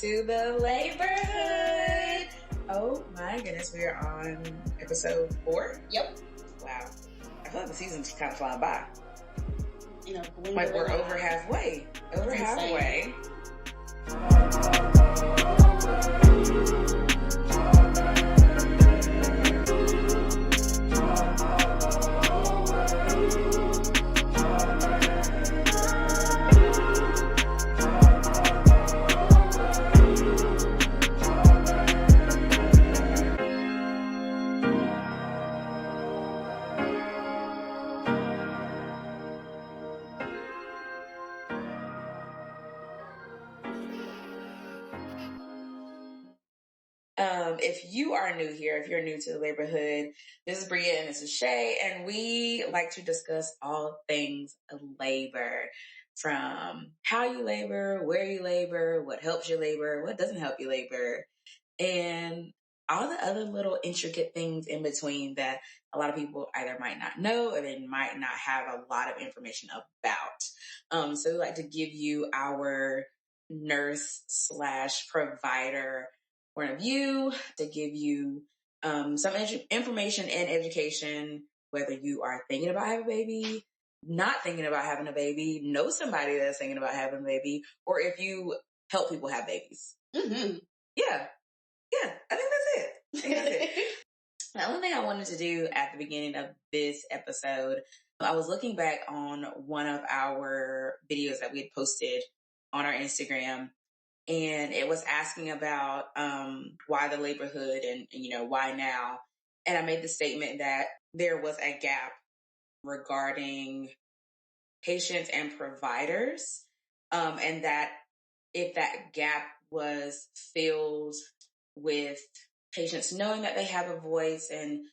to the Laborhood. Oh my goodness, we are on episode 4. Yep. Wow. I feel like the season's kind of flying by. You know, like we're over halfway. Over halfway. If you are new here, if you're new to the Laborhood, this is Bria and this is Shay, and we like to discuss all things labor, from how you labor, where you labor, what helps you labor, what doesn't help you labor, and all the other little intricate things in between that a lot of people either might not know or they might not have a lot of information about. So we like to give you our nurse/provider point of view, to give you some information and education, whether you are thinking about having a baby, not thinking about having a baby, know somebody that's thinking about having a baby, or if you help people have babies. Mm-hmm. Yeah, I think that's it. The only thing I wanted to do at the beginning of this episode, I was looking back on one of our videos that we had posted on our Instagram, and it was asking about why the Laborhood and why now. And I made the statement that there was a gap regarding patients and providers, and that if that gap was filled with patients knowing that they have a voice and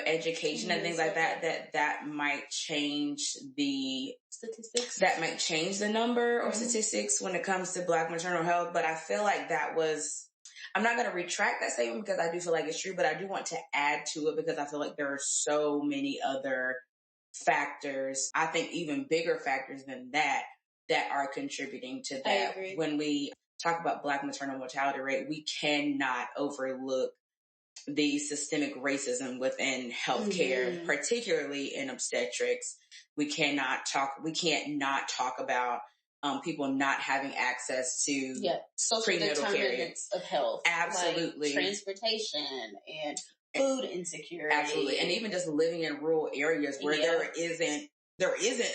education and things like that might change the statistics. That might change the number or statistics when it comes to Black maternal health. But I feel like I'm not going to retract that statement because I do feel like it's true, but I do want to add to it because I feel like there are so many other factors, I think even bigger factors than that are contributing to that. I agree. When we talk about Black maternal mortality rate, we cannot overlook the systemic racism within healthcare, particularly in obstetrics. We can't not talk about people not having access to social prenatal care of health. Absolutely. Like transportation and food insecurity. Absolutely. And even just living in rural areas where there isn't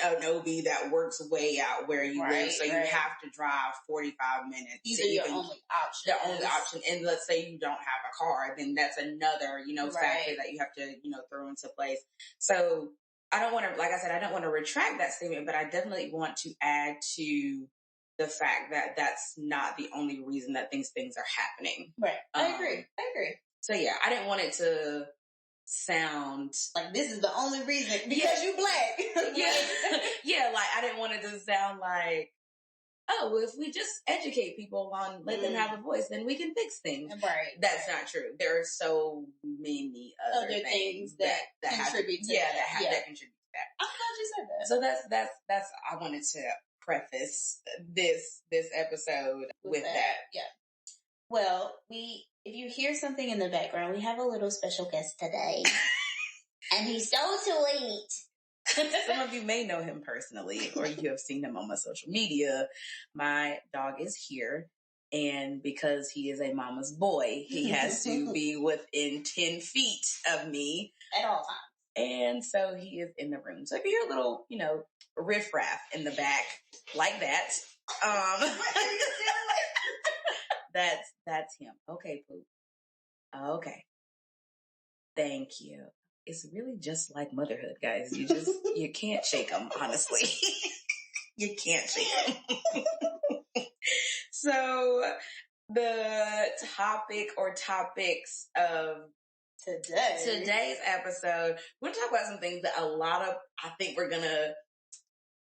an OB that works way out where you live. So you have to drive 45 minutes. These are your only options. The only option. And let's say you don't have a car, then that's another, factor that you have to, throw into place. So I don't want to retract that statement, but I definitely want to add to the fact that that's not the only reason that things are happening. Right. I agree. So yeah, I didn't want it to sound like this is the only reason because you Black. Yeah, like I didn't want it to sound like, oh, well, if we just educate people on let them have a voice, then we can fix things. Right. That's not true. There are so many other things that contribute to that. That contribute to that. I'm glad you said that. So that's I wanted to preface this episode with that. Yeah. Well, if you hear something in the background, we have a little special guest today. And he's so sweet. Some of you may know him personally, or you have seen him on my social media. My dog is here, and because he is a mama's boy, he has to be within 10 feet of me. At all times. And so he is in the room. So if you hear a little, riffraff in the back, like that, that's him. Okay, Poop. Okay. Thank you. It's really just like motherhood, guys. You can't shake them, honestly. You can't shake them. So the topic or topics of today's episode, we're going to talk about some things that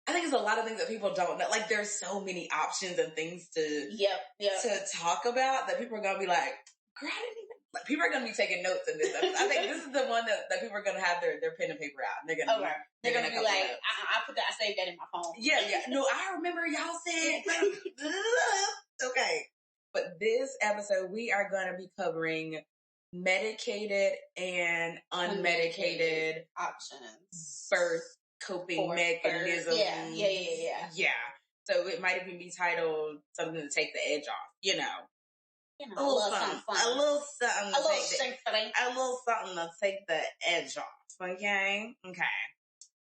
I think it's a lot of things that people don't know. Like, there's so many options and things to talk about that people are going to be like, girl, I didn't even. Like, people are going to be taking notes in this episode. I think this is the one that people are going to have their pen and paper out. And they're going to they're going to be like, I saved that in my phone. Yeah. No, I remember y'all said. Okay. But this episode, we are going to be covering medicated and unmedicated options, birth coping mechanisms. Yeah. So it might even be titled something to take the edge off, a a little something, a little something to take the edge off. Okay.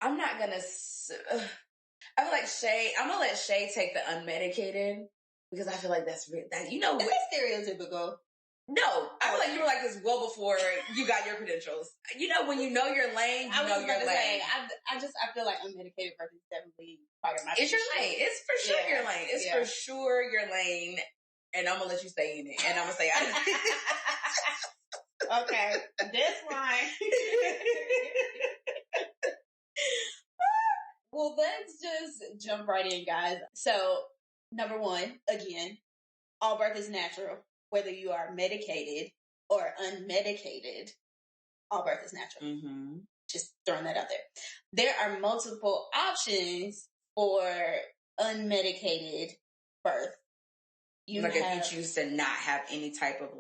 I'm not gonna. I feel like I'm gonna let Shay take the unmedicated because I feel like that's real. Is that stereotypical? No, I feel like you were like this well before you got your credentials. When you know your lane, you know your lane. I feel like unmedicated birth is definitely part of my. It's your lane. It's for sure your lane. It's for sure your lane. And I'm gonna let you stay in it. And I'm gonna say, okay, this line. Well, let's just jump right in, guys. So, number one, again, all birth is natural. Whether you are medicated or unmedicated, all birth is natural. Mm-hmm. Just throwing that out there. There are multiple options for unmedicated birth. If you choose to not have any type of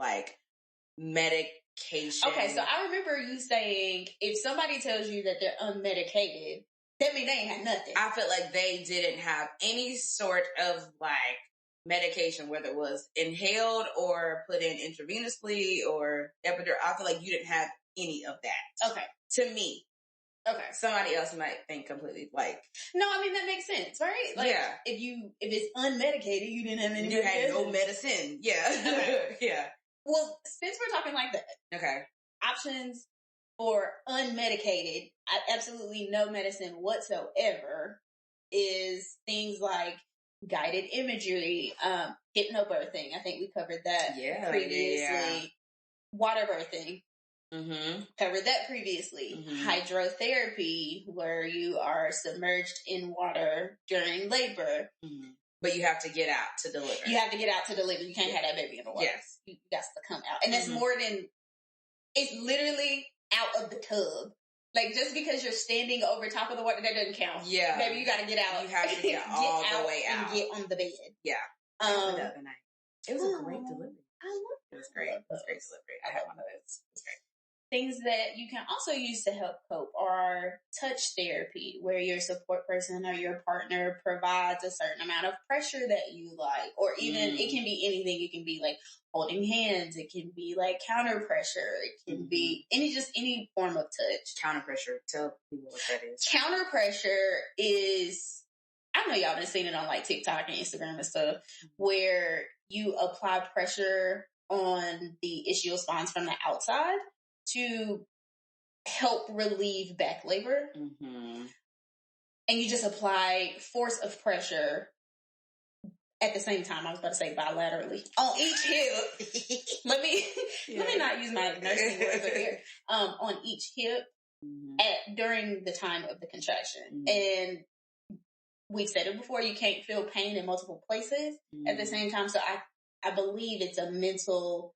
medication. Okay, so I remember you saying if somebody tells you that they're unmedicated, that means they ain't had nothing. I feel like they didn't have any sort of medication, whether it was inhaled or put in intravenously or epidural. I feel like you didn't have any of that. Okay. To me. Okay. Somebody else might think completely No, I mean that makes sense, right? If it's unmedicated, you didn't have any. You had no medicine. Yeah. Okay. Yeah. Well, since we're talking like that, okay. Options for unmedicated, absolutely no medicine whatsoever, is things like guided imagery, hypnobirthing. I think we covered that previously. Yeah. Water birthing. Mm-hmm. Covered that previously. Mm-hmm. Hydrotherapy, where you are submerged in water during labor. Mm-hmm. But you have to get out to deliver. You have to get out to deliver. You can't have that baby in the water. Yes. You got to come out. And that's more than, it's literally out of the tub. Just because you're standing over top of the water, that doesn't count. Yeah. Baby, you got to get out. You have to get all the way out. And get on the bed. Yeah. The other night. It was a great delivery. I love it. It was great. It was a great delivery. I had one of those. It was great. Things that you can also use to help cope are touch therapy, where your support person or your partner provides a certain amount of pressure that you like, or even it can be anything. It can be holding hands. It can be counter pressure. It can be any form of touch. Counter pressure. Tell people what that is. Counter pressure is, I know y'all been seeing it on TikTok and Instagram and stuff, where you apply pressure on the ischial spines from the outside to help relieve back labor. Mm-hmm. And you just apply force of pressure at the same time. I was about to say bilaterally on each hip. let me not use my nursing words up here. On each hip during the time of the contraction. And we've said it before, you can't feel pain in multiple places at the same time. So I believe it's a mental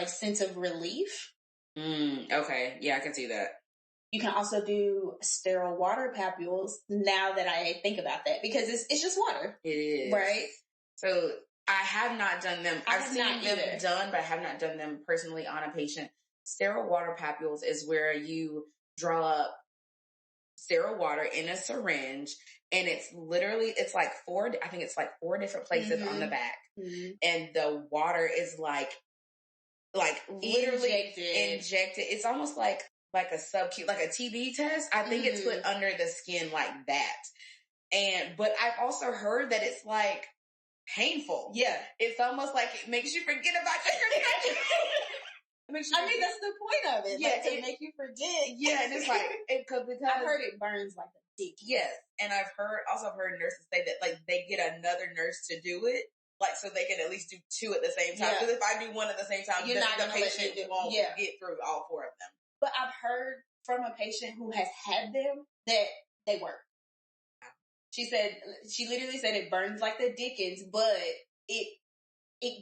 sense of relief. Okay. Yeah, I can see that. You can also do sterile water papules now that I think about that, because it's just water. It is. Right? So I have not done them. I've seen them either done, but I have not done them personally on a patient. Sterile water papules is where you draw up sterile water in a syringe, and it's literally, it's four different places on the back. Mm-hmm. And the water is literally injected. It's almost like a sub-Q, like a TB test. I think it's put under the skin like that. But I've also heard that it's painful. Yeah. It's almost it makes you forget about your that's the point of it. Yeah. To make you forget. Yeah. And it's because I've heard it burns like a dick. Yes. And I've heard nurses say that they get another nurse to do it. So they can at least do two at the same time. Because if I do one at the same time, the patient won't get through all four of them. But I've heard from a patient who has had them that they work. She literally said it burns like the dickens, but it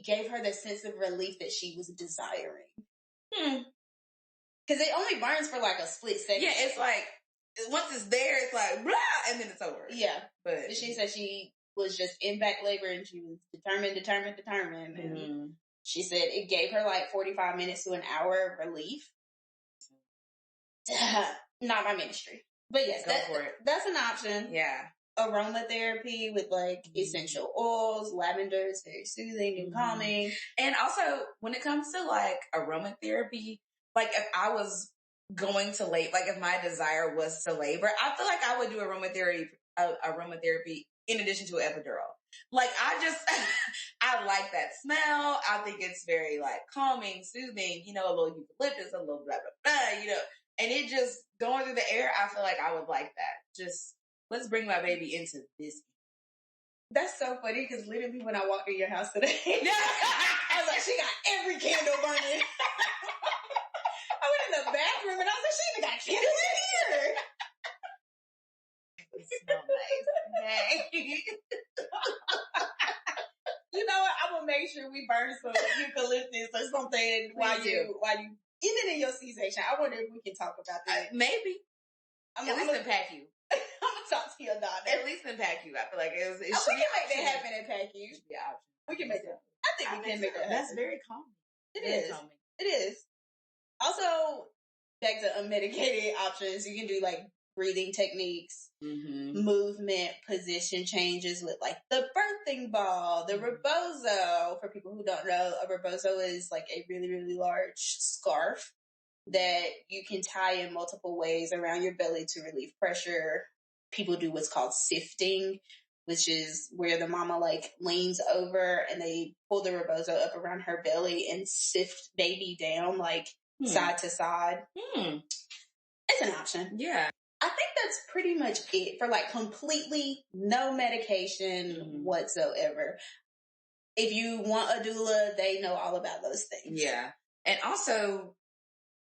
gave her the sense of relief that she was desiring. Because it only burns for a split second. Yeah, it's once it's there, it's blah, and then it's over. Yeah. But she said she was just in back labor and she was determined. And she said it gave her like 45 minutes to an hour of relief. Not my ministry. But yes, that's an option. Yeah. Aromatherapy with like essential oils, lavender is very soothing and calming. And also, when it comes to like aromatherapy, like if I was going to labor, like if my desire was to labor, I feel like I would do aromatherapy in addition to an epidural. Like I like that smell. I think it's very like calming, soothing, you know, a little eucalyptus, a little blah, blah, blah, you know, and it just going through the air. I feel like I would like that. Just let's bring my baby into this. That's so funny because literally when I walked in your house today, I was like, she got every candle burning. I went in the bathroom and I was like, she even got candles in here. It smells nice. Okay. You know what? I'm gonna make sure we burn some eucalyptus or something while you even in your C-section. I wonder if we can talk about that. Maybe. At least unpack you. I'm gonna talk to your daughter. At least unpack you. I feel like it we can make that happen and pack you. Yeah, we can make that. I think we can make that happen. That's very calming. It is. Also, back to unmedicated options. You can do like breathing techniques, movement, position changes with like the birthing ball, the rebozo. For people who don't know, a rebozo is like a really, really large scarf that you can tie in multiple ways around your belly to relieve pressure. People do what's called sifting, which is where the mama like leans over and they pull the rebozo up around her belly and sift baby down like side to side. It's an option. Yeah. I think that's pretty much it for like completely no medication whatsoever. If you want a doula, they know all about those things. Yeah. And also,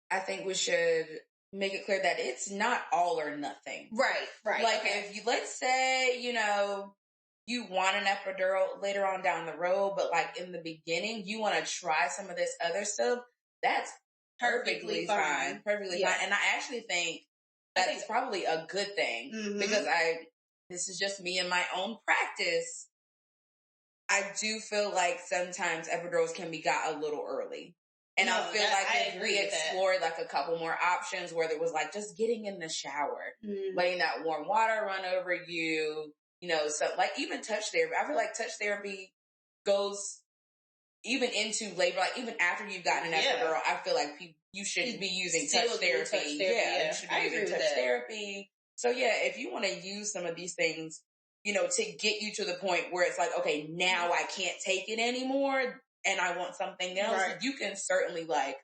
I think we should make it clear that it's not all or nothing. Right. Like if you, let's say, you know, you want an epidural later on down the road, but like in the beginning, you want to try some of this other stuff, that's perfectly fine. Perfectly fine. And I actually think that's probably a good thing because this is just me and my own practice. I do feel like sometimes epidurals can be got a little early. And I feel like if we explored like a couple more options where there was like just getting in the shower, letting that warm water run over you, you know, so like even touch therapy. I feel like touch therapy goes even into labor, like even after you've gotten an epidural, I feel like you should be using touch therapy. Yeah, you should be using touch therapy. So yeah, if you want to use some of these things, you know, to get you to the point where it's like, okay, now I can't take it anymore and I want something else, you can certainly like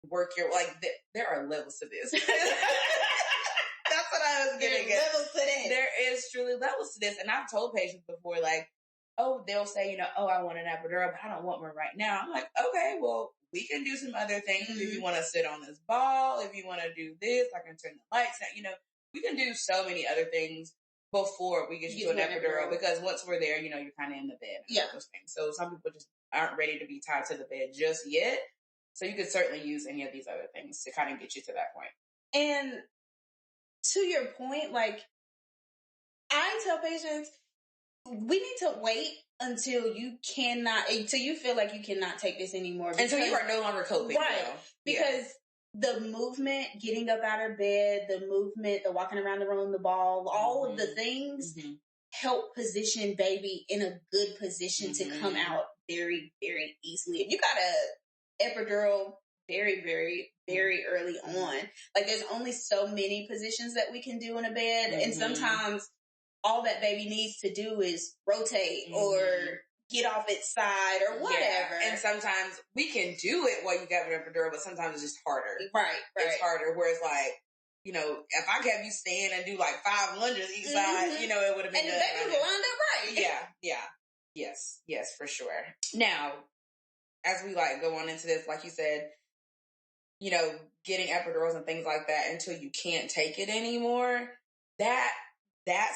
work your, like there are levels to this. That's what I was getting at. Levels to this. There is truly levels to this. And I've told patients before, like, oh, they'll say, you know, oh, I want an epidural, but I don't want one right now. I'm like, okay, well, we can do some other things. If you want to sit on this ball, if you want to do this, I can turn the lights on. You know, we can do so many other things before we get you to an epidural because once we're there, you know, you're kind of in the bed. And those things. So some people just aren't ready to be tied to the bed just yet. So you could certainly use any of these other things to kind of get you to that point. And to your point, like I tell patients, we need to wait until you feel like you cannot take this anymore. Until you are no longer coping. Right. Because the movement, getting up out of bed, the movement, the walking around the room, the ball, all of the things help position baby in a good position to come out very, very easily. If you got a epidural very, very, very early on, like there's only so many positions that we can do in a bed. And sometimes all that baby needs to do is rotate or get off its side or whatever. Yeah. And sometimes we can do it while you got an epidural, but sometimes it's just harder. Right. It's harder. Whereas like, you know, if I kept you stand and do like 5 lunges each side, you know, it would have been and the baby would lined up right. Yeah. Yes, for sure. Now, as we like go on into this, like you said, you know, getting epidurals and things like that until you can't take it anymore, that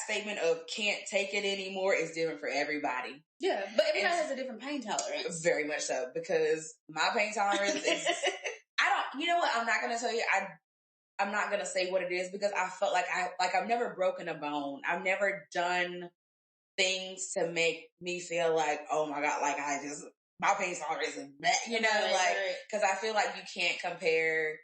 statement of can't take it anymore is different for everybody. Yeah, but everybody has a different pain tolerance. Very much so, because my pain tolerance is, you know what, I'm not going to tell you, I'm not going to say what it is because I felt like I've never broken a bone. I've never done things to make me feel like, oh my God, like my pain tolerance is bad, you know, because I feel like you can't compare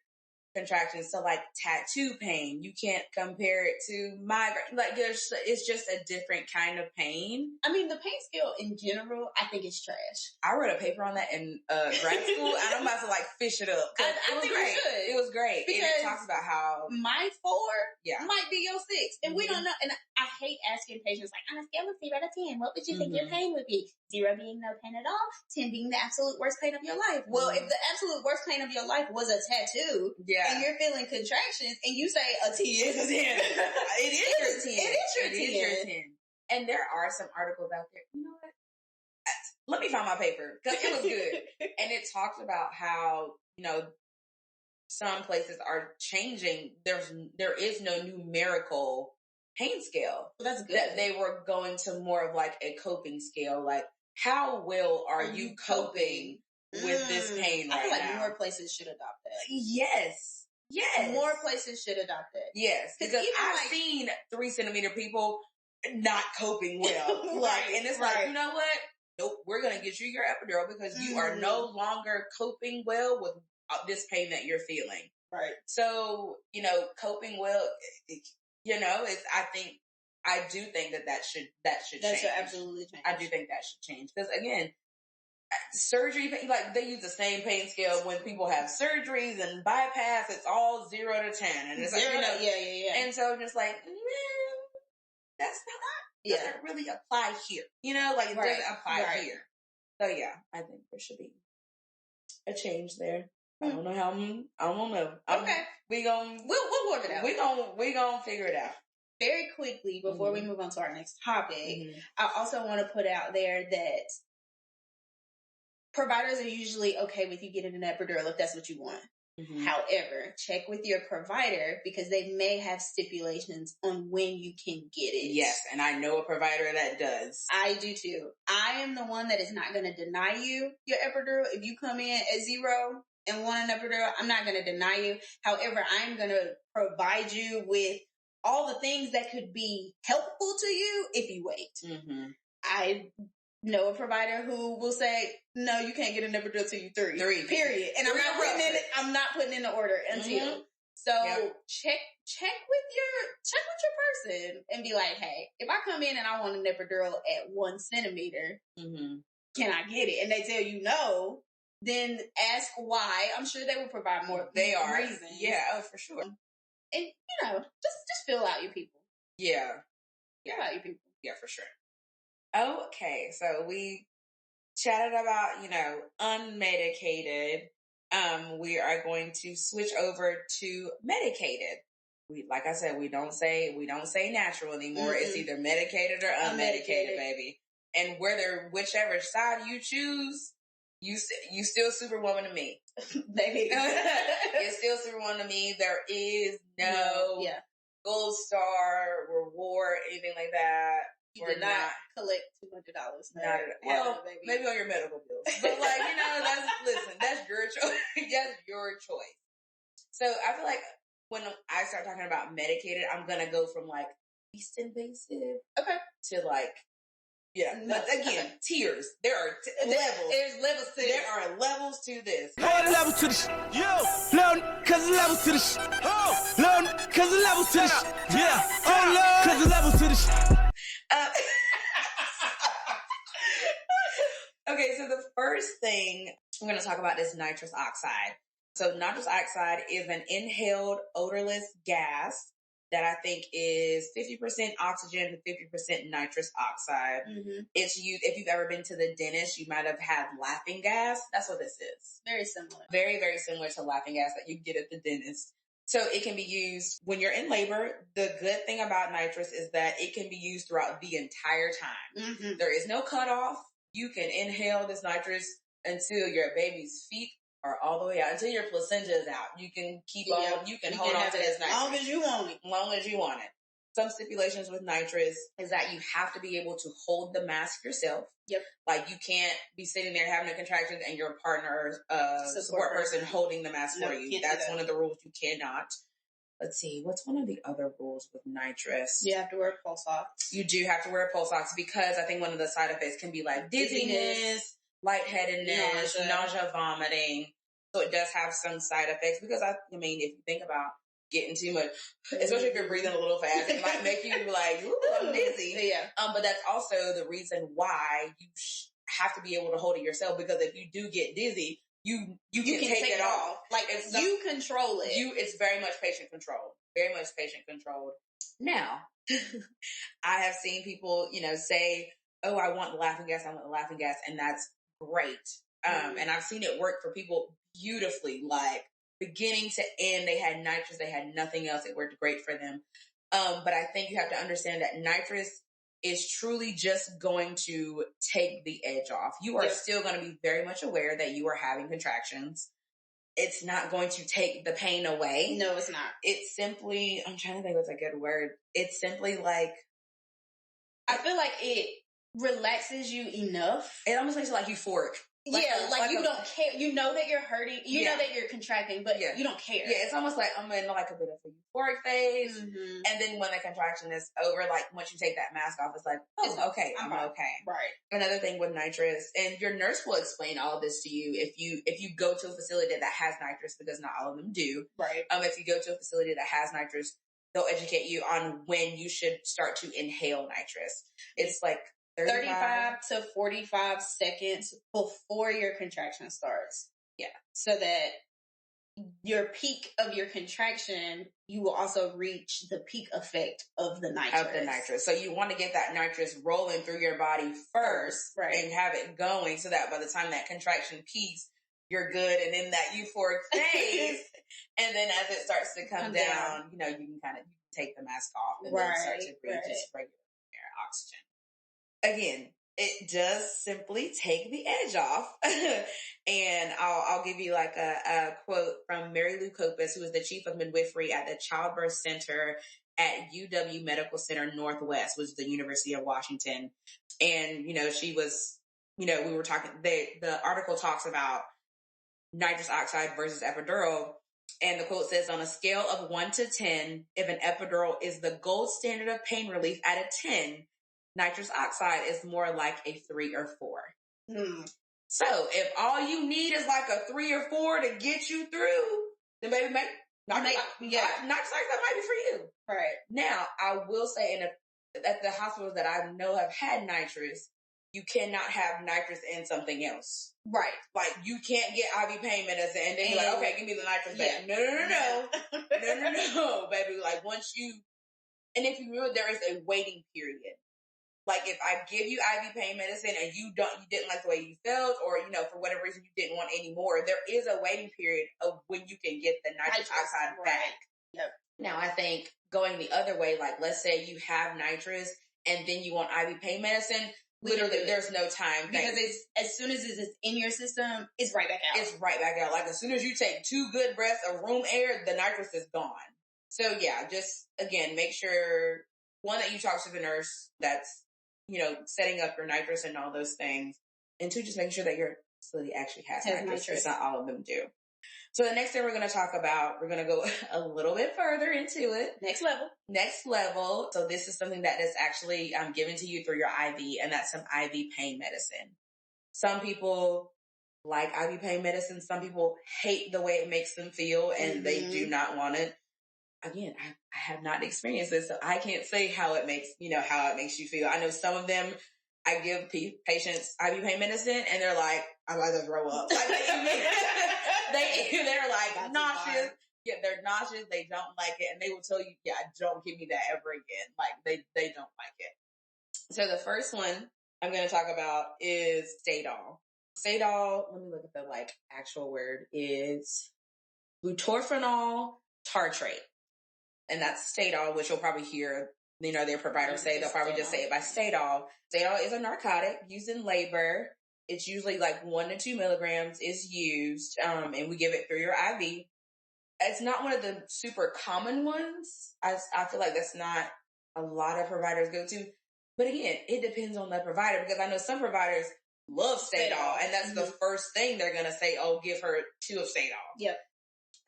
contractions to like tattoo pain. You can't compare it to migraine. Like it's just a different kind of pain. I mean, the pain scale in general, I think it's trash. I wrote a paper on that in grad school, and I'm about to like fish it up. I think great. It was great. Because and it talks about how my 4 might be your 6, and we don't know. And I hate asking patients like, on a scale of 0 to 10, what would you think your pain would be? 0 being no pain at all, 10 being the absolute worst pain of your life. Well, if the absolute worst pain of your life was a tattoo, and you're feeling contractions, and you say a 10, it is your 10. It is your 10. And there are some articles out there. You know what? Let me find my paper because it was good. And it talks about how, you know, some places are changing. There is no numerical pain scale. Well, that's good. That they were going to more of like a coping scale. Like, how well are you coping with this pain right now? I feel like more places should adopt that. Yes. More places should adopt that. Yes. Because I've seen 3 centimeter people not coping well. And it's like, you know what? Nope, we're going to get you your epidural because you are no longer coping well with this pain that you're feeling. Right. So, you know, coping well, you know, I do think that should change. That should absolutely change. I do think that should change. Because again, surgery, like they use the same pain scale when people have surgeries and bypass, it's all 0 to 10. And it's like, you know, yeah. And so just like, that's not, doesn't really apply here. You know, like it doesn't apply here. So yeah, I think there should be a change there. I don't know how. I don't know. Okay, we'll work it out. We gonna figure it out. Very quickly before we move on to our next topic, I also want to put out there that providers are usually okay with you getting an epidural if that's what you want. However, check with your provider because they may have stipulations on when you can get it. Yes, and I know a provider that does. I do too. I am the one that is not going to deny you your epidural. If you come in at 0 and want an epidural, I'm not going to deny you. However, I'm going to provide you with all the things that could be helpful to you if you wait. I know a provider who will say, no, you can't get an epidural till you 3. Period. And I'm not putting in the order until. So check with your person and be like, hey, if I come in and I want an epidural at 1 centimeter, can I get it? And they tell you no, then ask why. I'm sure they will provide more reasons. Yeah, oh, for sure. And, you know, just fill out your people. Yeah. Fill out your people. Yeah, for sure. Okay, so we chatted about, you know, unmedicated. We are going to switch over to medicated. Like I said, we don't say natural anymore. It's either medicated or unmedicated, baby. And whichever side you choose, you still Superwoman to me, baby. It's still Superwoman to me. There is no gold star reward, anything like that. You did not collect $200. Well, maybe on your medical bills, but like, you know, that's your choice. That's your choice. So I feel like when I start talking about medicated, I'm gonna go from like least invasive, to like, but again, tiers. There are levels. There's levels to this. There are levels to this. Levels to this. Cause levels to this. Cause levels to this. Yeah. Cause levels to this. Okay, so the first thing I'm going to talk about is nitrous oxide. So nitrous oxide is an inhaled odorless gas that I think is 50% oxygen and 50% nitrous oxide. It's used, if you've ever been to the dentist, you might have had laughing gas. That's what this is. Very similar. Very, very similar to laughing gas that you get at the dentist. So it can be used when you're in labor. The good thing about nitrous is that it can be used throughout the entire time. There is no cutoff. You can inhale this nitrous until your baby's feet are all the way out, until your placenta is out. You can keep on, you can hold on to this nitrous. As long as you want it. As long as you want it. Some stipulations with nitrous is that you have to be able to hold the mask yourself. Like you can't be sitting there having a contraction and your partner, support person holding the mask for you. That's one of the rules. You cannot. let's see, what's one of the other rules with nitrous? You have to wear pulse ox. You do have to wear pulse ox because I think one of the side effects can be like dizziness, lightheadedness, nausea, vomiting. So it does have some side effects because I mean, if you think about getting too much, especially if you're breathing a little fast, it might make you like, ooh, I'm dizzy. Yeah. But that's also the reason why you have to be able to hold it yourself, because if you do get dizzy, you can take it off. Like you control it. It's very much patient controlled. Very much patient controlled. Now, I have seen people, say, oh, I want the laughing gas, and that's great. And I've seen it work for people beautifully, like beginning to end. They had nitrous, they had nothing else. It worked great for them. But I think you have to understand that nitrous is truly just going to take the edge off. You are still going to be very much aware that you are having contractions. It's not going to take the pain away. No, it's not. It's simply, I'm trying to think what's a good word. It's simply like, I feel like it relaxes you enough. It almost makes you like euphoric. Like you don't care. You know that you're hurting. You know that you're contracting, but you don't care. Yeah, it's almost like I'm in like a bit of a euphoric phase. Mm-hmm. And then when the contraction is over, like once you take that mask off, it's like, oh, okay, I'm okay. Right. Another thing with nitrous, and your nurse will explain all of this to you if you go to a facility that has nitrous, because not all of them do. Right. If you go to a facility that has nitrous, they'll educate you on when you should start to inhale nitrous. It's like 35 to 45 seconds before your contraction starts. Yeah. So that your peak of your contraction, you will also reach the peak effect of the nitrous. So you want to get that nitrous rolling through your body first, right, and have it going so that by the time that contraction peaks, you're good and in that euphoric phase. And then as it starts to come down, you can kind of take the mask off and then start to breathe just regular air, oxygen. Again, it does simply take the edge off. And I'll give you like a quote from Mary Lou Copus, who is the chief of midwifery at the Childbirth Center at UW Medical Center Northwest, which is the University of Washington. And, she was, we were talking, the article talks about nitrous oxide versus epidural. And the quote says, on a scale of 1 to 10, if an epidural is the gold standard of pain relief at a 10, nitrous oxide is more like a 3 or 4. So if all you need is like a 3 or 4 to get you through, then maybe nitrous oxide might be for you. Right. Now, I will say at the hospitals that I know have had nitrous, you cannot have nitrous in something else. Right. Like, you can't get IV pain medicine and then you're like, okay, give me the nitrous back. No, baby. Like, and if you remember, there is a waiting period. Like, if I give you IV pain medicine and you didn't like the way you felt, or, for whatever reason you didn't want any more, there is a waiting period of when you can get the nitrous oxide back. Yep. Now, I think going the other way, like, let's say you have nitrous and then you want IV pain medicine, literally there's no time. Because as soon as it's in your system, it's right back out. It's right back out. Like, as soon as you take 2 good breaths of room air, the nitrous is gone. So, yeah, just, again, make sure, one, that you talk to the nurse that's, setting up your nitrous and all those things. And 2, just making sure that your facility actually has nitrous. Because not all of them do. So the next thing we're going to talk about, we're going to go a little bit further into it. Next level. So this is something that is actually given to you through your IV, and that's some IV pain medicine. Some people like IV pain medicine. Some people hate the way it makes them feel, and they do not want it. Again, I have not experienced this, so I can't say how it makes you feel. I know some of them, I give patients IV pain medicine, and they're like, I'm about to throw up. Like, they're like nauseous. Yeah, they're nauseous. They don't like it, and they will tell you, "Yeah, don't give me that ever again." Like they don't like it. So the first one I'm going to talk about is Stadol. Stadol. Let me look at the actual word. Is butorphanol tartrate. And that's Stadol, which you'll probably hear, their providers say. They'll probably just say it by Stadol. Stadol is a narcotic used in labor. It's usually 1 to 2 milligrams is used, and we give it through your IV. It's not one of the super common ones. I feel like that's not a lot of providers go to. But again, it depends on the provider, because I know some providers love Stadol, and that's the first thing they're going to say, oh, give her 2 of Stadol. Yep.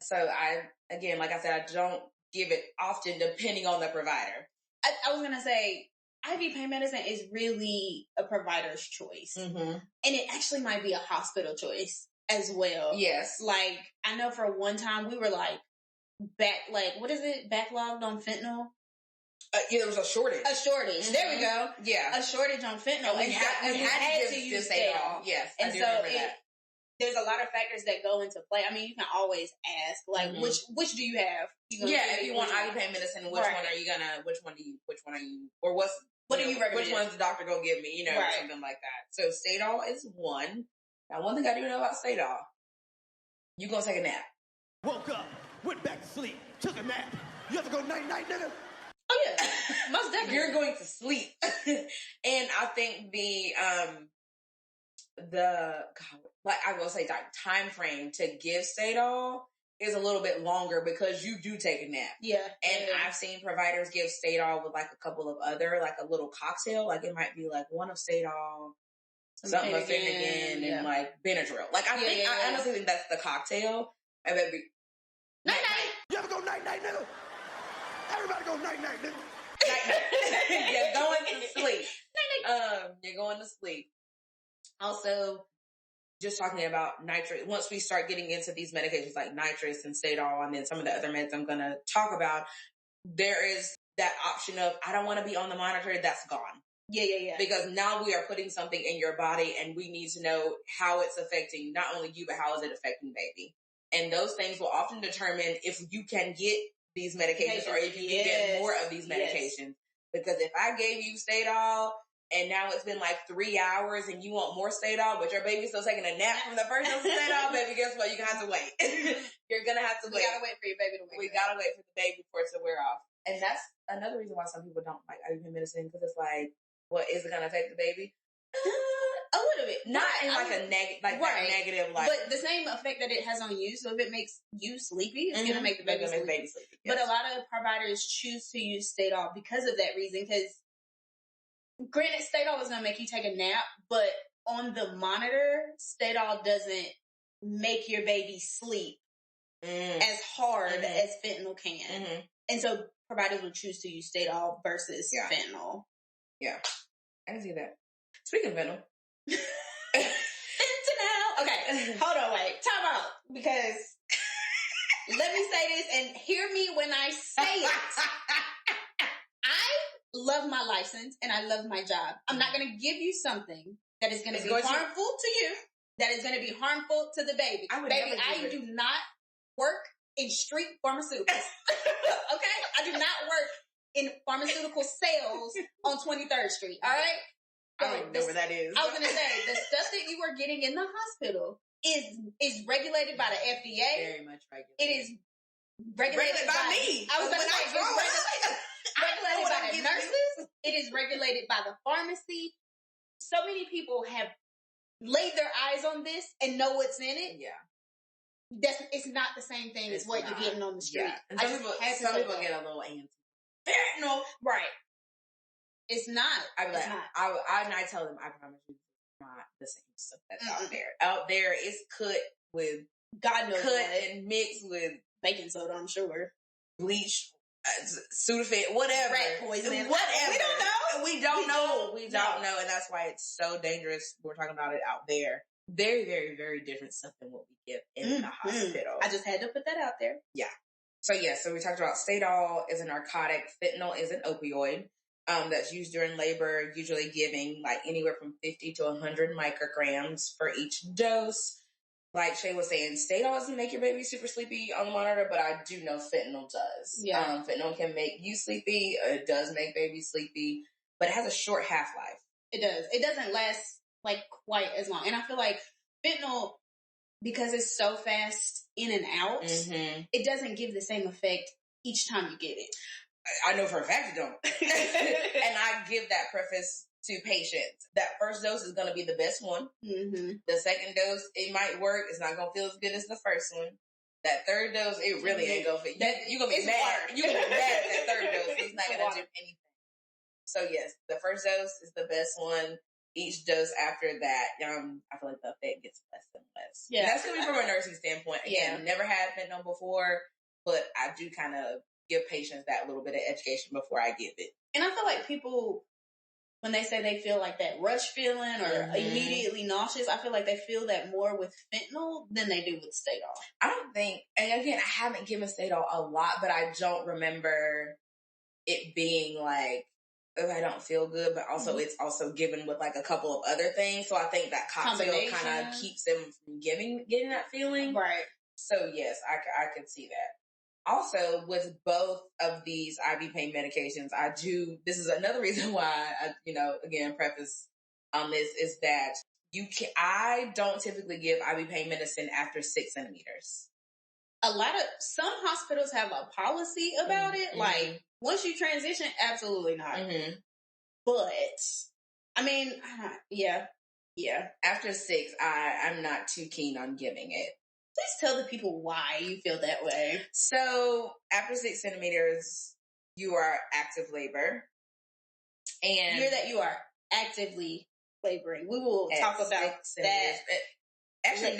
So like I said, I don't give it often depending on the provider. I was going to say, IV pain medicine is really a provider's choice. Mm-hmm. And it actually might be a hospital choice as well. Yes. Like, I know for one time we were like, backlogged on fentanyl? Yeah, there was a shortage. Mm-hmm. There we go. Yeah. A shortage on fentanyl. And we had to use Stadol. Yes, and I do so remember that. There's a lot of factors that go into play. I mean, you can always ask, like, which do you have? If you want IV pain medicine, which one are you, or what do you recommend? Which one's the doctor gonna give me, or something like that. So Stadol is one. Now, one thing I do know about Stadol, you gonna take a nap. Woke up, went back to sleep, took a nap. You have to go night-night, nigga? Oh, yeah. Most definitely. You're going to sleep. And I think I will say time frame to give Stadol is a little bit longer because you do take a nap. Yeah. And I've seen providers give Stadol with like a couple of other, like a little cocktail. Like it might be like one of Stadol, something of Finnegan, and like Benadryl. Like I honestly think that's the cocktail. And then night-night. You have to go night-night, nigga? Everybody go night-night, nigga. You're going to sleep. You're going to sleep. Also, just talking about nitrous, once we start getting into these medications like nitrous and Stadol and then some of the other meds I'm going to talk about, there is that option of, I don't want to be on the monitor, that's gone. Yeah. Because now we are putting something in your body and we need to know how it's affecting not only you, but how is it affecting baby. And those things will often determine if you can get these medications or if you can get more of these medications. Because if I gave you Stadol and now it's been like 3 hours and you want more Stadol, but your baby's still taking a nap from the first dose of Stadol, baby, guess what? You're going to have to wait. You're going to have to wait. We got to wait for your baby to wake up. We got to wait for the baby for it to wear off. And that's another reason why some people don't like IV medicine, because it's like, what, is it going to affect the baby? A little bit. Not in like a negative, that negative, like. But the same effect that it has on you, so if it makes you sleepy, it's going to make the baby sleepy. Yes. But a lot of providers choose to use Stadol because of that reason, because granted, Stadol is going to make you take a nap, but on the monitor, Stadol doesn't make your baby sleep as hard as fentanyl can. And so providers will choose to use Stadol versus fentanyl. Yeah. I can see that. Speaking of fentanyl. Okay, hold on, wait. Time out. Because let me say this and hear me when I say it. I love my license and I love my job. I'm not going to give you something that is going to be harmful to you, that is going to be harmful to the baby. I do not work in street pharmaceuticals. Okay? I do not work in pharmaceutical sales on 23rd Street. All right? I don't even know where that is. I was going to say, the stuff that you are getting in the hospital is regulated by the FDA. Very much regulated. It is regulated by me. I was going to say, it's regulated by the nurses. It is regulated by the pharmacy. So many people have laid their eyes on this and know what's in it. Yeah. It's not the same thing as what you're getting on the street. Yeah. And some people get a little antsy. No, right. It's not. I tell them, I promise you, it's not the same stuff that's out there. Out there, it's cut with God knows what. And mixed with baking soda, I'm sure, bleach, Sudafed, whatever, rat poison, whatever. We don't know, and that's why it's so dangerous. We're talking about it out there. Very, very, very different stuff than what we get in the hospital. I just had to put that out there. Yeah. So we talked about Stadol is a narcotic. Fentanyl is an opioid that's used during labor, usually giving like anywhere from 50 to 100 micrograms for each dose. Like Shay was saying, Stadol doesn't make your baby super sleepy on the monitor, but I do know fentanyl does. Yeah. Fentanyl can make you sleepy. It does make babies sleepy, but it has a short half-life. It does. It doesn't last like quite as long. And I feel like fentanyl, because it's so fast in and out, it doesn't give the same effect each time you get it. I know for a fact it don't. And I give that preface to patients. That first dose is going to be the best one. The second dose, it might work. It's not going to feel as good as the first one. That third dose, it really ain't going to feel. You're going to be mad. You're going to be mad at that third dose. It's not going to do anything. So yes, the first dose is the best one. Each dose after that, I feel like the effect gets less and less. Yeah, and that's going to be from a nursing standpoint. Again, never had fentanyl before, but I do kind of give patients that little bit of education before I give it. And I feel like people, when they say they feel like that rush feeling or immediately nauseous, I feel like they feel that more with fentanyl than they do with Stadol. I don't think, and again, I haven't given Stadol a lot, but I don't remember it being like, oh, I don't feel good, but also it's also given with like a couple of other things. So I think that cocktail kind of keeps them from getting that feeling. Right. So yes, I could see that. Also, with both of these IV pain medications, this is another reason why again, preface on this is that I don't typically give IV pain medicine after 6 centimeters. Some hospitals have a policy about it. Like, once you transition, absolutely not. But, I mean, yeah. After 6, I'm not too keen on giving it. Please tell the people why you feel that way. So, after 6 centimeters, you are active labor. And hear that you are actively laboring. We will talk about that. Actually,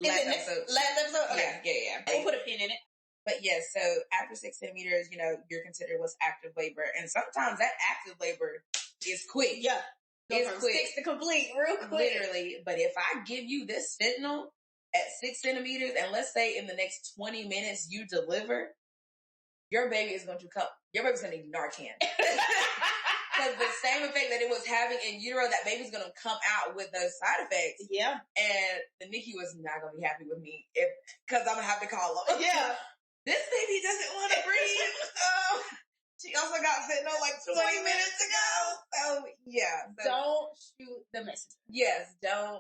last episode. Okay. Yeah. We'll put a pin in it. But yes, so after 6 centimeters, you're considered what's active labor. And sometimes that active labor is quick. Yeah. It's quick. 6 to complete real quick. Literally. But if I give you this fentanyl at 6 centimeters, and let's say in the next 20 minutes you deliver, your baby's going to need Narcan. Because the same effect that it was having in utero, that baby's going to come out with those side effects. Yeah. And the NICU was not going to be happy with me because I'm going to have to call them. Yeah. This baby doesn't want to breathe. She also got fentanyl like 20 minutes ago. So, yeah. Don't shoot the messenger. Yes, don't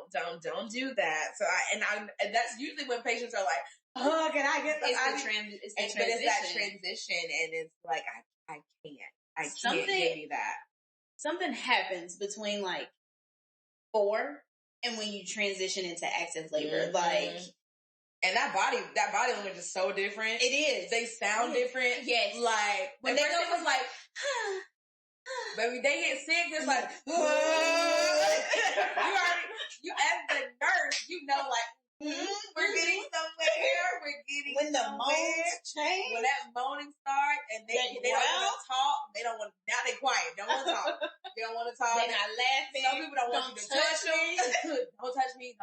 do that. So, and that's usually when patients are like, oh, can I get the transition. But it's that transition, and it's like, I can't give you that. Something happens between like 4 and when you transition into active labor, like. And that body language is so different. It is. They sound different. Yes. Like, when they go from like, baby, they get sick, it's like, you as the nurse, like, we're getting somewhere. When the moans change. When that moaning starts and they don't want to talk, now they quiet. Don't want to talk. They don't want to talk. They're not laughing. Some people don't want you to touch me. Don't touch me.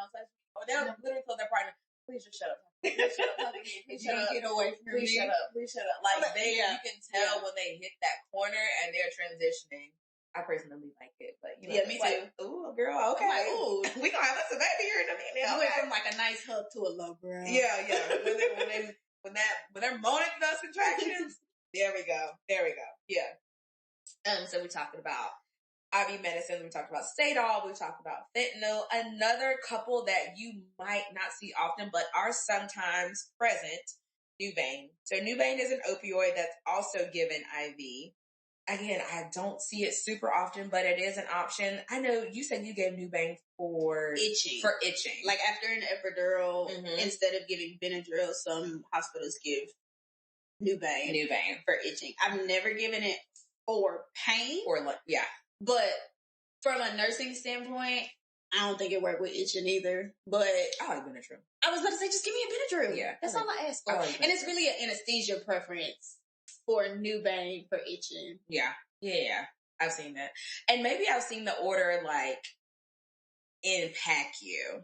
Or they'll literally tell their partner, please just shut up. Please shut up. Please shut up. Get away from me. Please shut up. Like, you can tell when they hit that corner and they're transitioning. I personally like it, but me too. Like, ooh, girl, okay. I'm like, ooh, we gonna have us a baby here in a minute. You went from like a nice hug to a low girl. Yeah. When they're moaning those contractions, there we go. Yeah. So we talked about IV medicine. We talked about Stadol. We talked about fentanyl. Another couple that you might not see often, but are sometimes present, Nubain. So Nubain is an opioid that's also given IV. Again, I don't see it super often, but it is an option. I know you said you gave Nubain for itching. Like after an epidural, instead of giving Benadryl, some hospitals give Nubain for itching. I've never given it for pain. But from a nursing standpoint, I don't think it worked with itching either. But I like Benadryl. I was about to say, just give me a Benadryl. Yeah. That's all I asked for. And it's really an anesthesia preference for Nubain for itching. Yeah. I've seen that. And maybe I've seen the order like in PACU.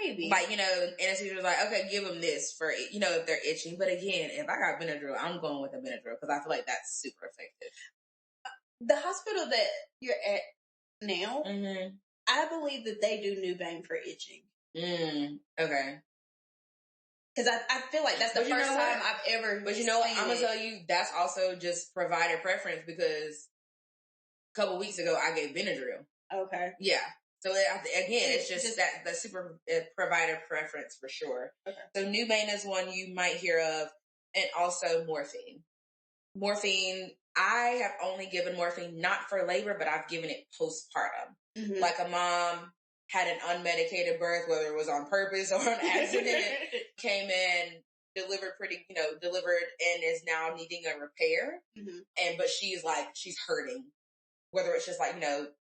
Maybe. Like, anesthesia was like, okay, give them this for, if they're itching. But again, if I got Benadryl, I'm going with the Benadryl because I feel like that's super effective. The hospital that you're at now, I believe that they do Nubain for itching. Okay. Because I feel like that's the first time I've ever. But you know what? I'm gonna tell you that's also just provider preference because a couple weeks ago I gave Benadryl. Okay. Yeah. So again, it's just that the super provider preference for sure. Okay. So Nubain is one you might hear of, and also morphine. Morphine, I have only given morphine not for labor, but I've given it postpartum. Like a mom had an unmedicated birth, whether it was on purpose or an accident, came in, delivered and is now needing a repair. But she's hurting. Whether it's just like,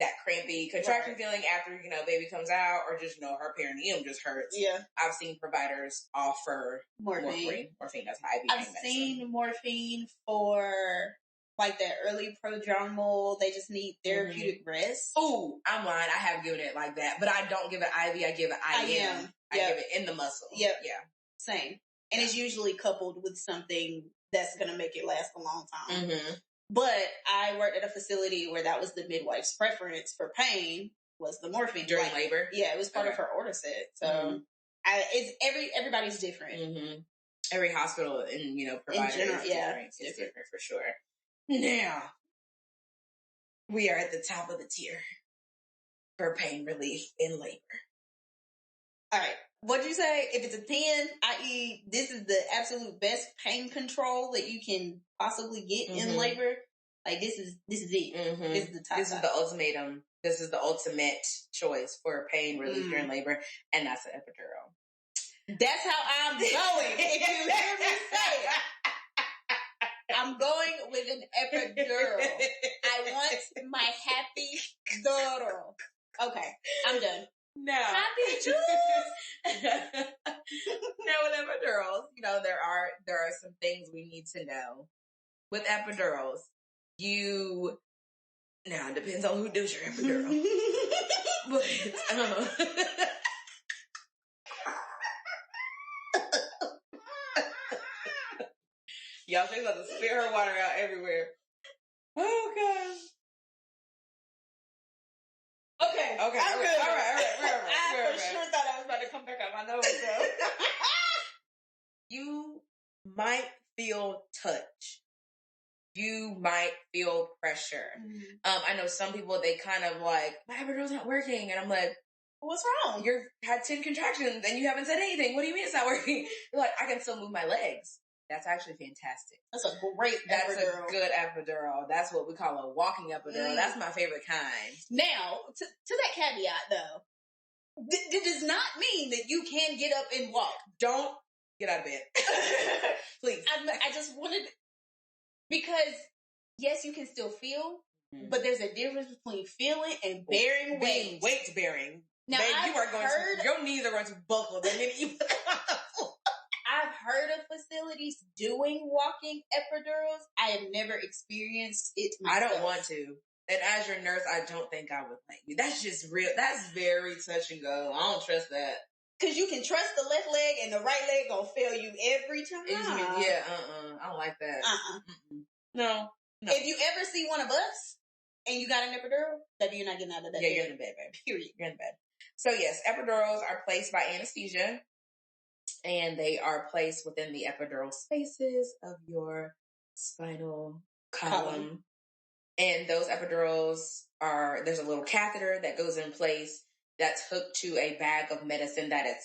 that crampy contraction feeling after, baby comes out, or just, her perineum just hurts. Yeah. I've seen providers offer morphine as high IV I've seen morphine for like that early prodromal. They just need therapeutic rest. Oh, I'm lying. I have given it like that, but I don't give it IV. I give it IM. I give it in the muscle. Yep. Yeah. Same. And it's usually coupled with something that's going to make it last a long time. Mm-hmm. But I worked at a facility where that was the midwife's preference for pain was the morphine. During labor? Yeah, it was part of her order set. So everybody's different. Mm-hmm. Every hospital and, provider is different. It's different for sure. Now, we are at the top of the tier for pain relief in labor. All right. What'd you say? If it's a 10, i.e. this is the absolute best pain control that you can possibly get in labor, like this is it. Mm-hmm. This is the top. This is the ultimatum. This is the ultimate choice for pain relief during labor, and that's an epidural. That's how I'm going. If you hear me say it. I'm going with an epidural. I want my happy daughter. Okay, I'm done. No. Happy juice. Now with epidurals, there are some things we need to know. With epidurals, now it depends on who does your epidural. But, y'all, she's about to spit her water out everywhere. Oh, God. Okay. I'm good. All right. I for sure thought I was about to come back out my nose, though. You might feel touch. You might feel pressure. I know some people, they kind of like, my epidural's not working. And I'm like, what's wrong? You've had 10 contractions and you haven't said anything. What do you mean it's not working? You're like, I can still move my legs. That's actually fantastic. That's a great epidural. That's a good epidural. That's what we call a walking epidural. That's my favorite kind. Now, to that caveat, though, it does not mean that you can get up and walk. Don't get out of bed. Please. I just wanted... Because, yes, you can still feel, but there's a difference between feeling and bearing weight. Weight bearing. Now, babe, your knees are going to buckle the minute you put them on the floor. I've heard of facilities doing walking epidurals. I have never experienced it myself. I don't want to. And as your nurse, I don't think I would let you. That's just real. That's very touch and go. I don't trust that. Because you can trust the left leg and the right leg gonna fail you every time. I don't like that. No. If you ever see one of us and you got an epidural, baby, you're not getting out of that. Yeah, you're in the bed, baby. Period. You're in bed. So yes, epidurals are placed by anesthesia, and they are placed within the epidural spaces of your spinal column. And those epidurals there's a little catheter that goes in place that's hooked to a bag of medicine that is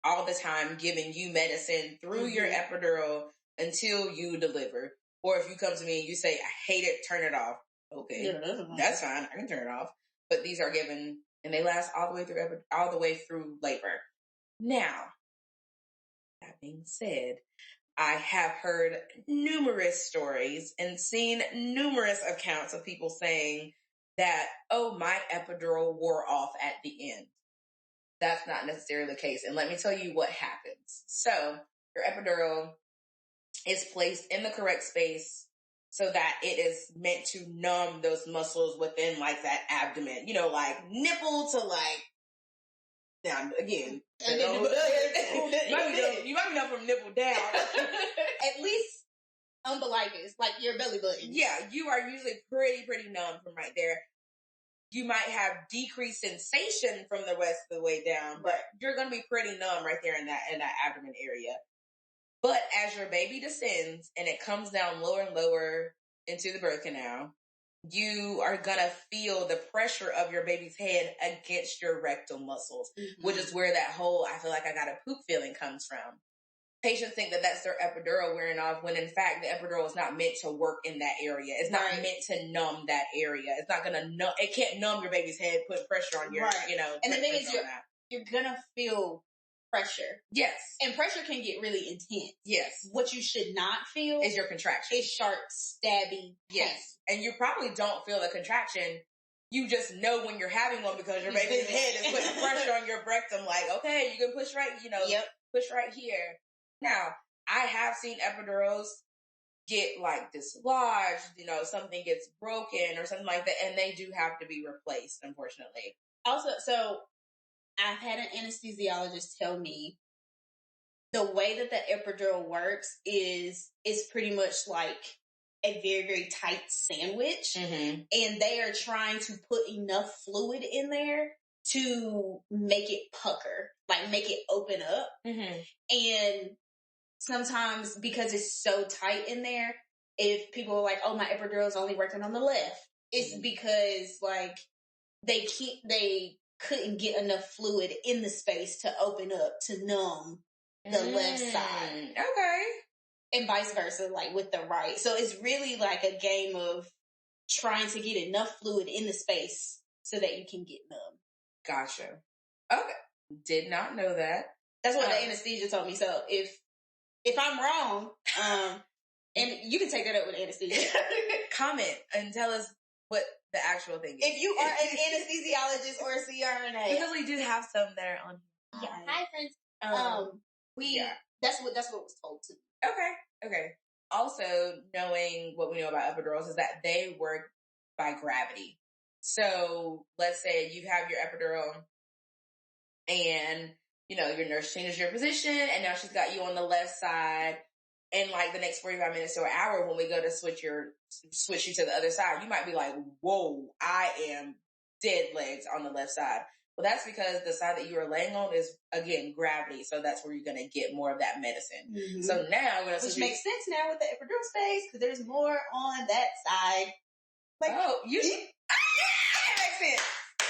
all the time giving you medicine through your epidural until you deliver. Or if you come to me and you say, I hate it, turn it off. Okay, that's fine. I can turn it off. But these are given, and they last all the way through labor. Now, that being said, I have heard numerous stories and seen numerous accounts of people saying that, oh, my epidural wore off at the end. That's not necessarily the case. And let me tell you what happens. So your epidural is placed in the correct space so that it is meant to numb those muscles within like that abdomen, like nipple to like, now again, you might be numb from nipple down. At least umbilicus, like your belly button. Yeah, you are usually pretty numb from right there. You might have decreased sensation from the rest of the way down, but you're going to be pretty numb right there in that abdomen area. But as your baby descends and it comes down lower and lower into the birth canal, you are going to feel the pressure of your baby's head against your rectal muscles, which is where that whole, I feel like I got a poop feeling comes from. Patients think that that's their epidural wearing off when in fact the epidural is not meant to work in that area. It's not meant to numb that area. It's not going to numb, it can't numb your baby's head, put pressure on your, And the thing is you're going to feel pressure. Yes. And pressure can get really intense. Yes. What you should not feel is your contraction. Is sharp, stabby. Yes. And you probably don't feel the contraction you just know when you're having one because your baby's head is putting pressure on your rectum. Like, okay, you can push right, push right here. Now, I have seen epidurals get like dislodged, something gets broken or something like that, and they do have to be replaced, unfortunately. Also, so I've had an anesthesiologist tell me the way that the epidural works is pretty much like a very, very tight sandwich. Mm-hmm. And they are trying to put enough fluid in there to make it pucker, like make it open up. Mm-hmm. And sometimes because it's so tight in there, if people are like, oh, my epidural is only working on the left, it's because like they couldn't get enough fluid in the space to open up to numb the left side. Okay. And vice versa, like with the right. So it's really like a game of trying to get enough fluid in the space so that you can get numb. Gotcha. Okay. Did not know that. That's what the anesthesia told me. So if I'm wrong, and you can take that up with anesthesia. Comment and tell us what the actual thing is. If you are an anesthesiologist or a CRNA. Because we do have some that are on. Yeah. Hi, friends. That's what was told to me. Okay. Also, knowing what we know about epidurals is that they work by gravity. So let's say you have your epidural and, your nurse changes your position and now she's got you on the left side. And like the next 45 minutes to an hour when we go to switch you to the other side, you might be like, whoa, I am dead legs on the left side. Well, that's because the side that you are laying on is, again, gravity. So that's where you're going to get more of that medicine. Mm-hmm. So now I'm going to... Which makes sense now with the epidural space because there's more on that side. Like, it makes sense.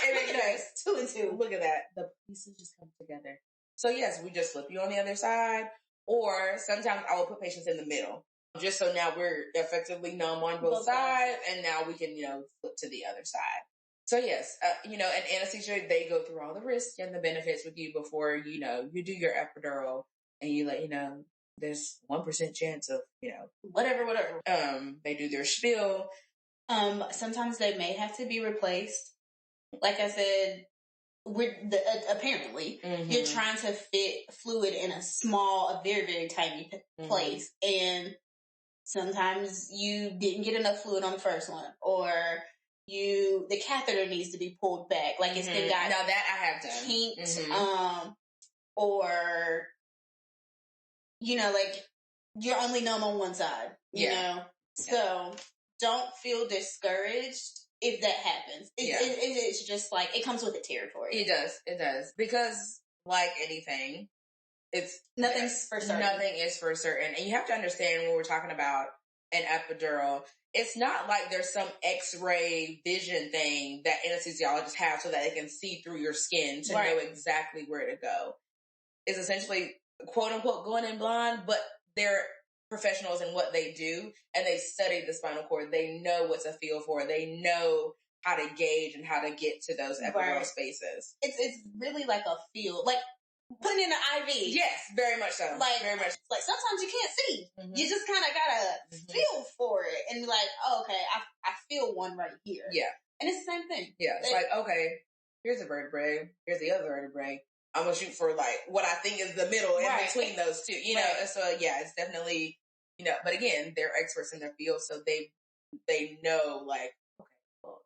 It makes sense. 2 and 2. Look at that. The pieces just come together. So yes, we just flip you on the other side. Or sometimes I will put patients in the middle. Just so now we're effectively numb on both sides. And now we can, flip to the other side. So yes, in anesthesia, they go through all the risks and the benefits with you before, you do your epidural and you let, there's 1% chance of, whatever. They do their spiel. Sometimes they may have to be replaced. Like I said, apparently you're trying to fit fluid in a very, very tiny place. And sometimes you didn't get enough fluid on the first one or the catheter needs to be pulled back. Like it's been got now that I have done kinked, or like you're only numb on one side, you know? So don't feel discouragaged if that happens. It's just like, it comes with the territory. It does. Because like anything, nothing's for certain. Nothing is for certain. And you have to understand when we're talking about an epidural, it's not like there's some X-ray vision thing that anesthesiologists have so that they can see through your skin to know exactly where to go. It's essentially, quote unquote, going in blind, but they're professionals in what they do and they study the spinal cord. They know what to feel for. They know how to gauge and how to get to those epidural spaces. It's really like a feel, like putting in an IV. Yes, very much so. Like, very much. Like sometimes you can't see. You just kind of gotta feel for it and be like, oh, okay, I feel one right here. Yeah. And it's the same thing. Yeah. It's like, okay, here's a vertebrae. Here's the other vertebrae. I'm going to shoot for like what I think is the middle in between those two, know? So yeah, it's definitely, but again, they're experts in their field. So they know like, okay, well,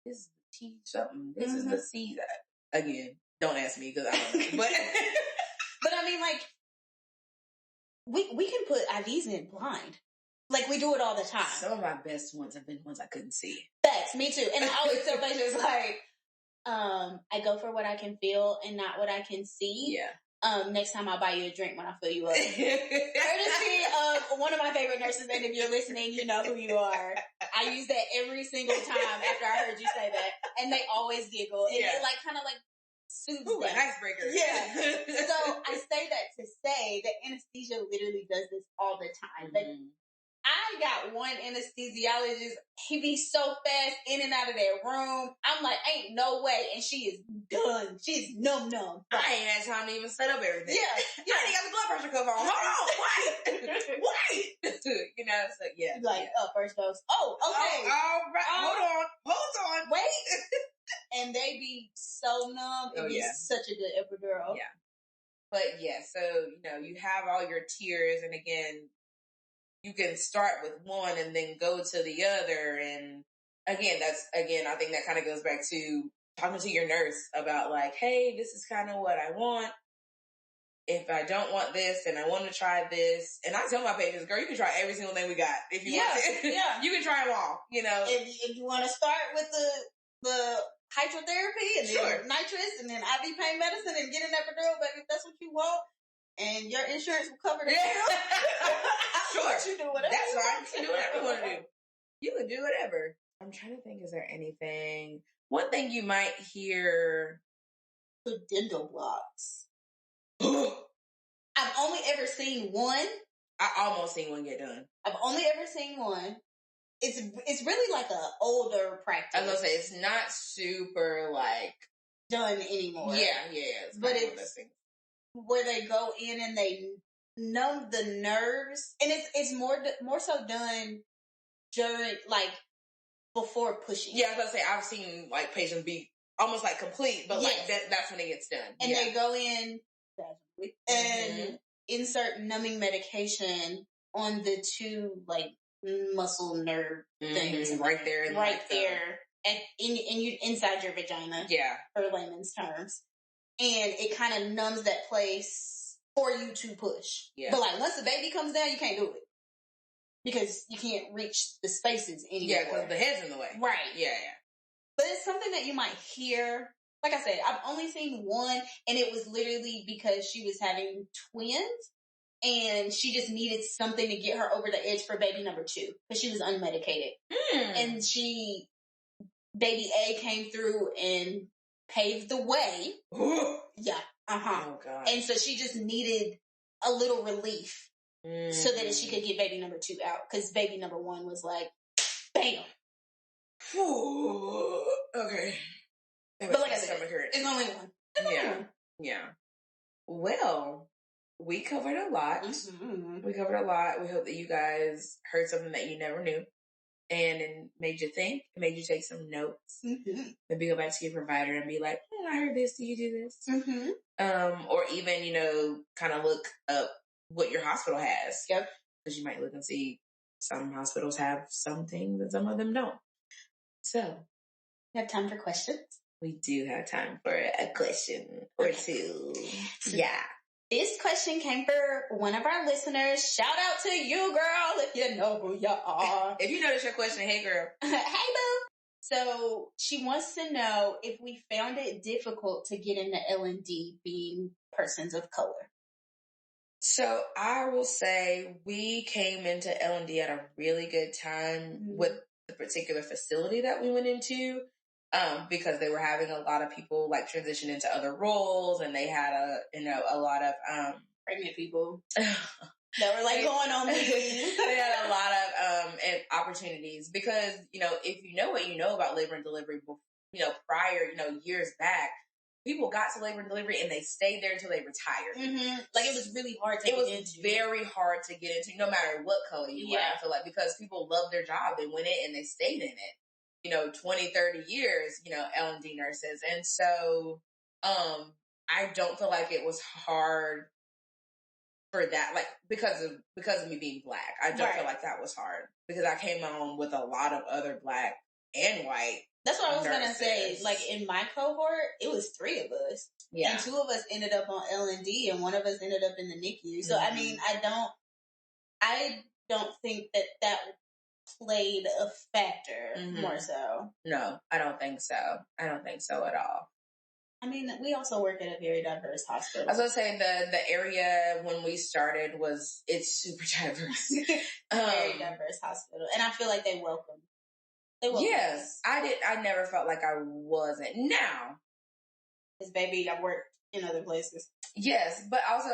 this is the T something. This is the C that, again, don't ask me because I don't know. But I mean, like, we can put IVs in blind. Like, we do it all the time. Some of my best ones have been ones I couldn't see. Facts, me too. And I always tell patients, like, I go for what I can feel and not what I can see. Yeah. Next time I'll buy you a drink when I fill you up. Courtesy of one of my favorite nurses, and if you're listening, you know who you are. I use that every single time after I heard you say that. And they always giggle. And it like kind of like soothes them. An icebreaker. Yeah. So I say that to say that anesthesia literally does this all the time. Like, I got one anesthesiologist, he be so fast in and out of that room. I'm like, ain't no way. And she is done. She's numb. I ain't had time to even set up everything. Yeah. I ain't got the blood pressure cuff on. Hold on. Wait. So yeah. Like, first dose. Oh, okay. All right. Hold on. Wait. and they be so numb. It'd be such a good epidural. Yeah. But yeah, so, you have all your tiers, and again, you can start with one and then go to the other. And again, I think that kind of goes back to talking to your nurse about like, hey, this is kind of what I want. If I don't want this and I want to try this, and I tell my patients, girl, you can try every single thing we got if you want to. Yeah. You can try them all, If you want to start with the hydrotherapy and then nitrous and then IV pain medicine and get an epidural, but if that's what you want and your insurance will cover the bill, sure. You do whatever. That's right. You can do whatever you want to do. You can do whatever. I'm trying to think, is there anything? One thing you might hear. The dental blocks. I've only ever seen one. I almost seen one get done. I've only ever seen one. It's really like a older practice. I was gonna say it's not super like done anymore. Yeah. But it's where they go in and they numb the nerves, and it's more so done during like before pushing. Yeah, I was gonna say I've seen like patients be almost like complete, but like that's when it gets done. And they go in and insert numbing medication on the two like muscle nerve things right there, and you inside your vagina. Yeah, for layman's terms, and it kind of numbs that place for you to push. Yeah, but like once the baby comes down, you can't do it because you can't reach the spaces anymore. Yeah, because the head's in the way. Right. Yeah. But it's something that you might hear. Like I said, I've only seen one, and it was literally because she was having twins, and she just needed something to get her over the edge for baby number 2, because she was unmedicated. And baby A came through and paved the way. Yeah. Oh, God. And so she just needed a little relief so that she could get baby number 2 out, because baby number 1 was like, bam. Okay. But like I said, it's only one. Yeah. Well, we covered a lot. We covered a lot. We hope that you guys heard something that you never knew, and it made you think, it made you take some notes. Maybe go back to your provider and be like, I heard this. Do you do this? Or even, kind of look up what your hospital has. Yep. Because you might look and see some hospitals have some things and some of them don't. So, we have time for questions? We do have time for a question or two. Yeah. This question came for one of our listeners. Shout out to you, girl, if you know who you are. If you know that's your question, hey, girl. Hey, boo. So she wants to know if we found it difficult to get into L&D being persons of color. So I will say we came into L&D at a really good time with the particular facility that we went into. Because they were having a lot of people like transition into other roles, and they had a lot of pregnant people that were like going on leave. They had a lot of opportunities because if you know what you know about labor and delivery, prior years back, people got to labor and delivery and they stayed there until they retired. Like it was really hard to get into. It was very hard to get into, no matter what color you were. I feel like because people loved their job, they went in and they stayed in it. 20, 30 years, L&D nurses. And so, I don't feel like it was hard for that, like, because of me being Black. I don't feel like that was hard because I came on with a lot of other Black and white. That's what I was going to say. Like in my cohort, it was 3 of us. Yeah. And 2 of us ended up on L&D and 1 of us ended up in the NICU. So, I mean, I don't think that played a factor more so. No, I don't think so. I don't think so at all. I mean, we also work at a very diverse hospital. I was going to say the area when we started it's super diverse. Very diverse hospital. And I feel like they welcome. Yes. I never felt like I wasn't. Now. Because baby, I've worked in other places. Yes. But also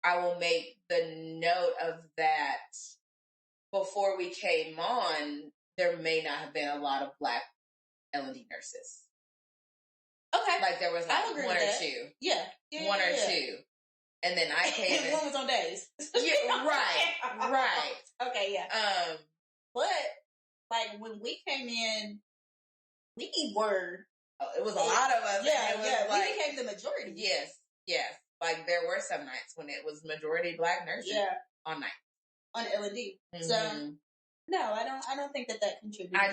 I will make the note of that. Before we came on, there may not have been a lot of Black L&D nurses. Okay. Like there was like 1 or 2. Yeah. 1 or 2. And then I came in. 1 was on days. Yeah, right. Okay, yeah. But like when we came in, We were. Oh, it was a lot of us. Yeah, and it was yeah. like, we became the majority. Yes, yes. Like there were some nights when it was majority Black nurses. Yeah. On night. On L&D. Mm-hmm. So no, I don't think that contributed. I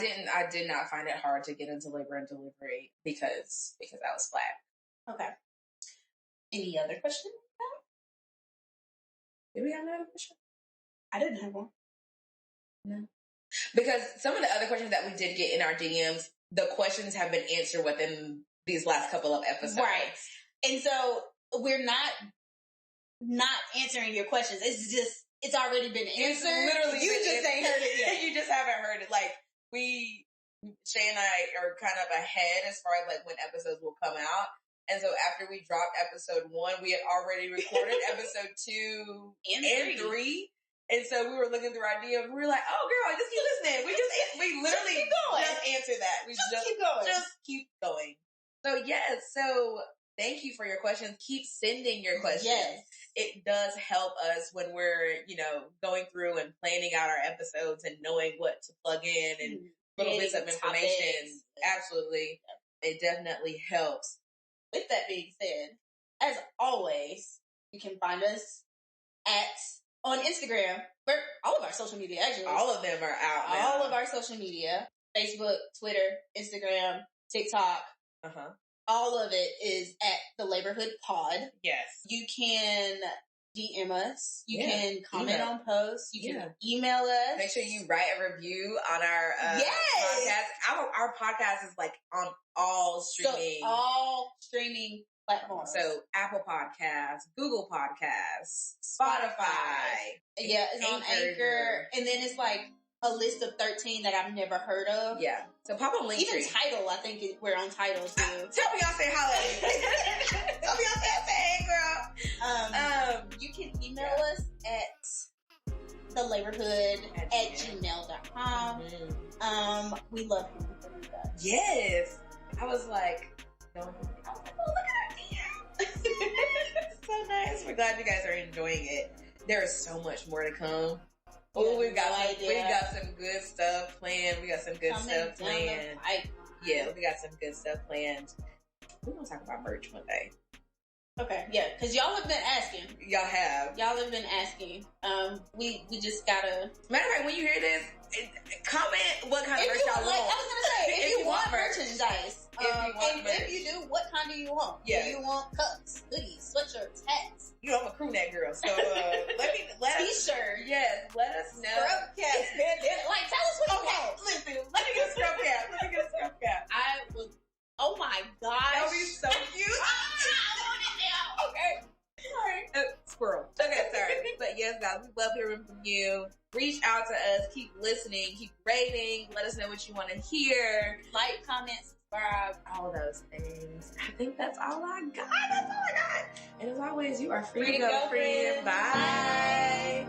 did not find it hard to get into labor and delivery because I was Black. Okay. Any other questions? Did we have another question? I didn't have one. No. Because some of the other questions that we did get in our DMs, the questions have been answered within these last couple of episodes. Right. And so we're not answering your questions. It's already been answered. It's literally you just ain't heard it yet. You just haven't heard it. Like Shay and I are kind of ahead as far as like when episodes will come out. And so after we dropped episode 1, we had already recorded episode 2 and 3. And so we were looking through our DMs. We were like, "Oh, girl, just keep listening." We literally just answered that. We just keep going. Just keep going. So yes. So thank you for your questions. Keep sending your questions. Yes. It does help us when we're, going through and planning out our episodes and knowing what to plug in and little bits of information. Topics. Absolutely. It definitely helps. With that being said, as always, you can find us on Instagram, or all of our social media, actually. All of them are out now. All of our social media, Facebook, Twitter, Instagram, TikTok. Uh-huh. All of it is at the Laborhood Pod. Yes. You can DM us. You can comment on posts. You can email us. Make sure you write a review on our podcast. Our podcast is like on all streaming. So all streaming platforms. So Apple Podcasts, Google Podcasts, Spotify. Yeah, it's on Anchor. And then it's like a list of 13 that I've never heard of. Yeah. So pop on Linktree. Even Tidal, I think we're on Tidal too. Tell Beyonce holla. Tell Beyonce, hey girl. You can email us at thelaborhood@gmail.com. We love hearing from you guys. Yes. I was like, oh, look at our DM. So nice. We're glad you guys are enjoying it. There is so much more to come. Oh, we got some good stuff planned. We got some good stuff planned. Yeah, we got some good stuff planned. We're gonna talk about merch one day. Okay, yeah, because y'all have been asking. Y'all have been asking. We just gotta. Matter of fact, when you hear this, comment what kind of merch y'all want. I was gonna say, if you want merchandise, if you do, what kind do you want? Yeah. Do you want cups, hoodies, sweatshirts, hats? I'm a crew neck girl, so let T-shirt. Yes, let us know. Scrub caps, man. Like, tell us what you want. Listen, let me get a scrub cap. I would. Oh my gosh, that would be so cute. Okay. Sorry. Squirrel. Okay, sorry. But yes, guys, we love hearing from you. Reach out to us. Keep listening. Keep rating. Let us know what you want to hear. Like, comment, subscribe. All those things. I think that's all I got. And as always, you are free to go, friend. Bye.